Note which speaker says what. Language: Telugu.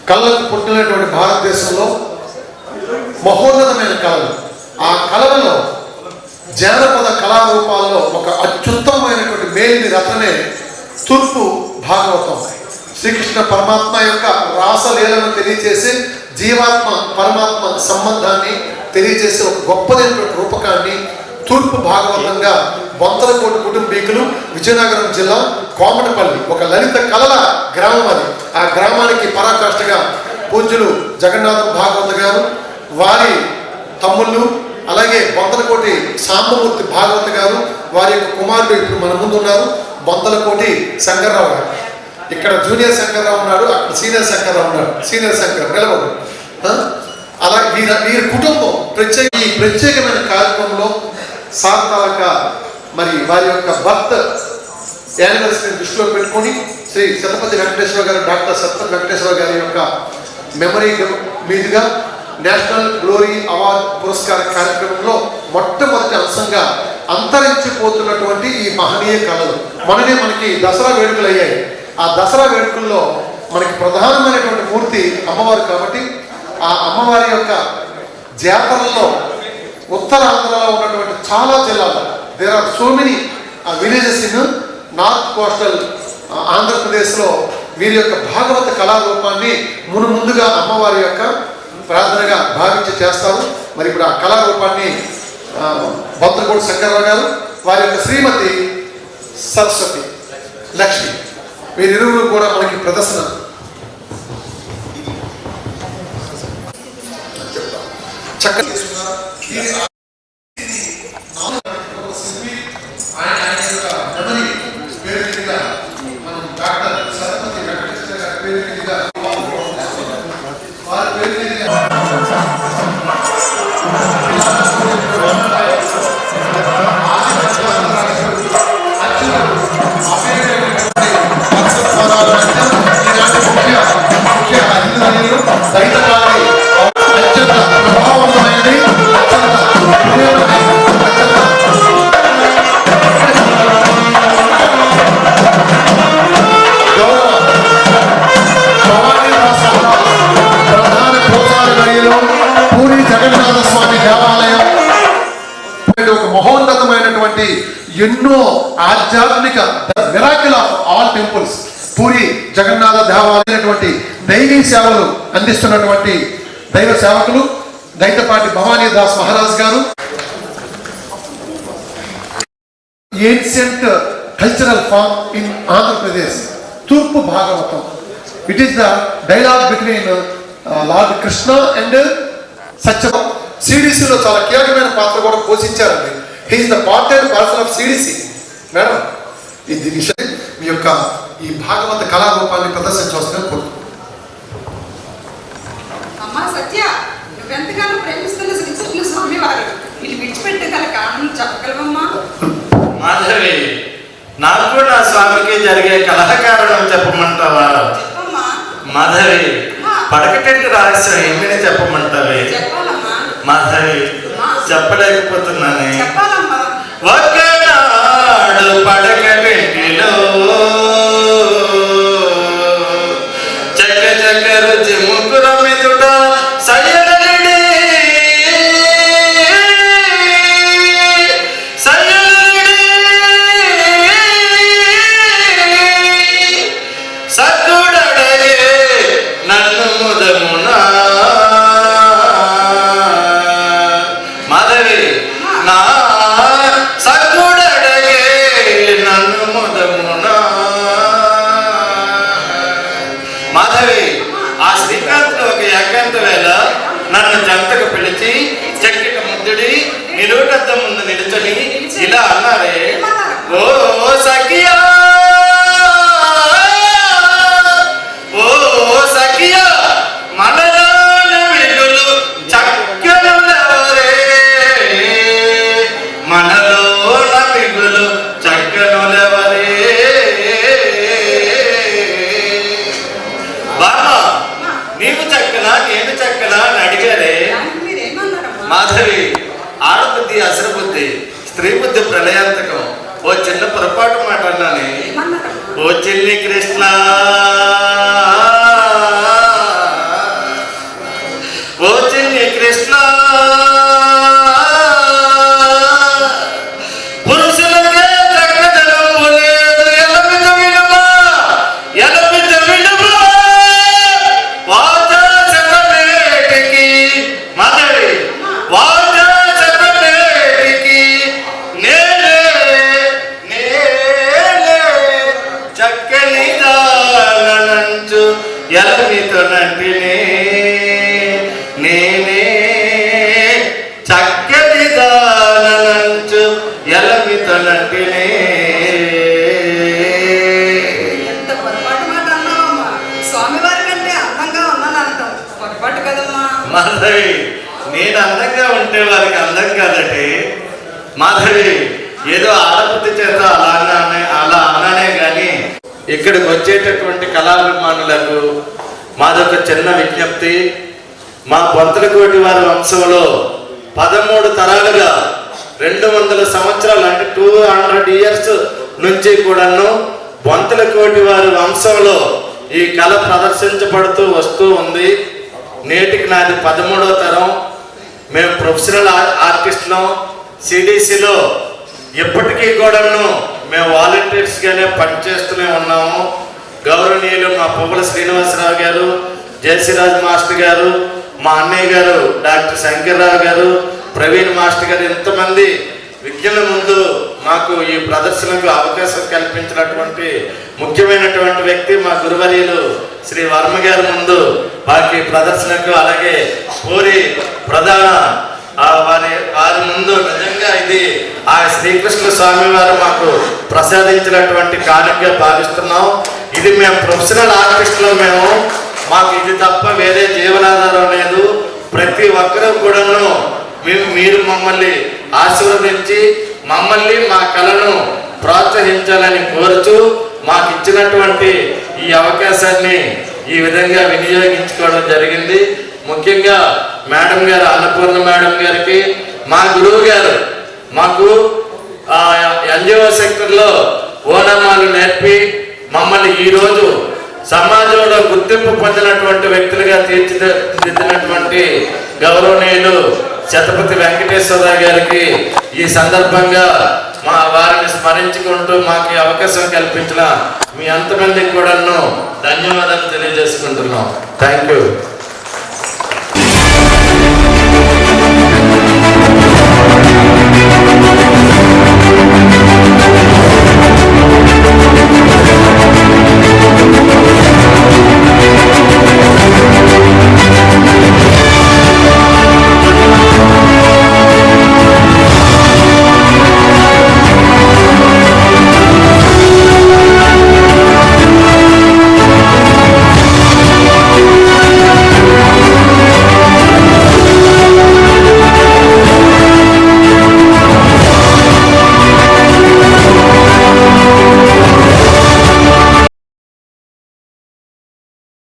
Speaker 1: కళలకు పుట్టినటువంటి భారతదేశంలో మహోన్నతమైన కళలు, ఆ కళలలో జానపద కళారూపాల్లో ఒక అత్యుత్తమమైనటువంటి మేలిమి రత్నమే తూర్పు భాగవతం. శ్రీకృష్ణ పరమాత్మ యొక్క రాసలీలను తెలియజేసే జీవాత్మ పరమాత్మ సంబంధాన్ని తెలియజేసే ఒక గొప్పదైనటువంటి రూపకాన్ని తూర్పు భాగవతంగా బొంతలకోట కుటుంబీకులు విజయనగరం జిల్లా కోమటపల్లి ఒక లలిత కళల గ్రామం అది. ఆ గ్రామానికి పరాకాష్ఠగా పూజ్యులు జగన్నాథం భాగవత గారు, వారి తమ్ముళ్ళు, అలాగే బొంతలకోటి సాంబమూర్తి భాగవత గారు, వారి యొక్క కుమారుడు ఇప్పుడు మన ముందు ఉన్నారు బొంతలకోటి శంకర్రావు గారు. ఇక్కడ జూనియర్ శంకర్రావు ఉన్నాడు, అక్కడ సీనియర్ శంకర్రావు ఉన్నాడు. సీనియర్ శంకర్ నిలబడు. అలా వీరి కుటుంబం ఈ ప్రత్యేకమైన కార్యక్రమంలో సార్థక మరి వారి యొక్క బర్త్ యానివర్సరీని దృష్టిలో పెట్టుకొని శ్రీ శతపతి వెంకటేశ్వర గారు, డాక్టర్ శతపతి వెంకటేశ్వర గారి యొక్క మెమరీ మీదుగా నేషనల్ గ్లోరీ అవార్డ్ పురస్కార కార్యక్రమంలో మొట్టమొదటి అంశంగా అంతరించిపోతున్నటువంటి ఈ మహనీయ కళలు. మొన్ననే మనకి దసరా వేడుకలు అయ్యాయి. ఆ దసరా వేడుకల్లో మనకి ప్రధానమైనటువంటి మూర్తి అమ్మవారు కాబట్టి ఆ అమ్మవారి యొక్క జాతరల్లో ఉత్తరాంధ్రలో ఉన్నటువంటి చాలా జిల్లాలు, there are so many villages in North Coastal ఆంధ్రప్రదేశ్లో వీరి యొక్క భాగవత కళారూపాన్ని ముందుగా అమ్మవారి యొక్క ప్రార్థనగా భావించి చేస్తారు. మరి ఇప్పుడు ఆ కళారూపాన్ని బొంతలకోటి శంకర్రావు గారు, వారి యొక్క శ్రీమతి సరస్వతి లక్ష్మి, వీరిరువురు కూడా మనకి ప్రదర్శన చక్కగా ఎన్నో ఆధ్యాత్మిక miracle of all temples Puri Jagannath దేవాలయమైనటువంటి దైవీ సేవలు అందిస్తున్నటువంటి దైవ సేవకులు దైతపాటి భవానీదాస్ మహారాజ్ గారు. Ancient cultural form in Andhra Pradesh తూర్పు Bhagavatam. It is the dialogue between lord Krishna and Satya. సిడిసిలో చాలా కీలకమైన పాత్ర కూడా పోషించారండి. He is the part and parcel of CDC. Madam ఇది విషయం మీ యొక్క ఈ భాగవత కళారూపాన్ని ప్రదర్శించవలసిన కోరుతున్నాను.
Speaker 2: అమ్మా సత్య, నువ్వెంతగానో ప్రేమిస్తున్న శ్రీకృష్ణ స్వామి వారు ఇది విడిచిపెట్టగల కారణం చెప్పగలవమ్మా?
Speaker 3: మాధవి, నాకు నా స్వామికి జరిగే కలహకారణం చెప్పమంటావా?
Speaker 2: చెప్పమ్మా.
Speaker 3: మాధవి, పడకటెంటు రహస్యం ఏమైనా చెప్పమంటావే?
Speaker 2: చెప్పాలమ్మా.
Speaker 3: మాధవి, చెప్పలేకపోతున్నానే.
Speaker 2: చెప్పాలమ్మా.
Speaker 3: ఒకనాడు పడకటెంటిలో చక్క చక్క రుచి ముగ్గుర మెదుట సయ్యడలిడి సద్దుడడగే నన్ను ముదమునా. మాధవి, నా సద్దుడడగే నన్ను ముదమునా. మాధవి, ఆ శ్రీకాంత్లో ఒక ఏకాంత వేళ నన్ను జంతకు పిలిచి చక్కిట ముద్దుడి నిలువుటద్దం ముందు నిలుచొని ఇలా అన్నారే, ఓ సఖియా, ఓ సఖియా, మనలోన మిగులు చక్కనులెవరే, మనలోన మిగులు చక్కనులెవరే. బామా, నీవు చక్కనా నేను చక్కనా అని అడిగారే. మాధవి, ఆడబుద్ధి అసరబుద్ధి, స్త్రీ బుద్ధి ప్రళయాంతకం. ఓ చిన్న పొరపాటు మాట అన్నానే. ఓ చిన్ని కృష్ణ, చక్కని దానంచు ఎలమితో నంటినే నేనే చక్కని దానంచు ఎలమితో నంటినే.
Speaker 2: ఎంత పొరపాటు మాట అన్నావమ్మా. స్వామివారి కంటే అందంగా ఉన్నాను అంటాం, పొరపాటు కదమ్మా.
Speaker 3: మాధవి, నేను అందంగా ఉంటే వారికి అందం కాదటి. మాధవి, ఏదో ఆడపతి చేత అలా అన్నానే కానీ ఇక్కడికి వచ్చేటటువంటి కళాభిమానులకు మాదొక చిన్న విజ్ఞప్తి. మా బొంతలకోటి వారి వంశంలో 13 తరాలుగా 200 సంవత్సరాలు అంటే 200 years నుంచి కూడాను బొంతలకోటి వారి వంశంలో ఈ కళ ప్రదర్శించబడుతూ వస్తూ ఉంది. నేటికి నాది 13వ తరం. మేము ప్రొఫెషనల్ ఆర్టిస్టులం. సిడిసిలో ఎప్పటికీ కూడాను మేము వాలంటీర్స్గానే పనిచేస్తూనే ఉన్నాము. గౌరవనీయులు మా పువ్వుల శ్రీనివాసరావు గారు, జయశ్రీరాజ్ మాస్టర్ గారు, మా అన్నయ్య గారు డాక్టర్ శంకర్రావు గారు, ప్రవీణ్ మాస్టర్ గారు, ఇంతమంది విజ్ఞుల ముందు మాకు ఈ ప్రదర్శనకు అవకాశం కల్పించినటువంటి ముఖ్యమైనటువంటి వ్యక్తి మా గురువర్యులు శ్రీ వర్మ గారి ముందు మాకు ఈ ప్రదర్శనకు, అలాగే పూరి ప్రధాన వారి ముందు నిజంగా ఇది ఆ శ్రీకృష్ణ స్వామి వారు మాకు ప్రసాదించినటువంటి కానుకగా భావిస్తున్నాం. ఇది మేము ప్రొఫెషనల్ ఆర్టిస్టులు, మాకు ఇది తప్ప వేరే జీవనాధారం లేదు. ప్రతి ఒక్కరూ కూడాను మీరు మమ్మల్ని ఆశీర్వదించి మమ్మల్ని మా కళను ప్రోత్సహించాలని కోరుచు మాకు ఇచ్చినటువంటి ఈ అవకాశాన్ని ఈ విధంగా వినియోగించుకోవడం జరిగింది. ముఖ్యంగా మేడం గారు, అన్నపూర్ణ మేడం గారికి, మా గురువు గారు మాకు ఎన్జిఓ సెక్టర్లో ఓనమాలు నేర్పి మమ్మల్ని ఈరోజు సమాజంలో గుర్తింపు పొందినటువంటి వ్యక్తులుగా తీర్చిదిద్దినటువంటి గౌరవనీయులు శతపతి వెంకటేశ్వరరావు గారికి ఈ సందర్భంగా మా వారిని స్మరించుకుంటూ మాకు అవకాశం కల్పించిన మీ అంతమందికి కూడాను ధన్యవాదాలు తెలియజేసుకుంటున్నాం. Thank you.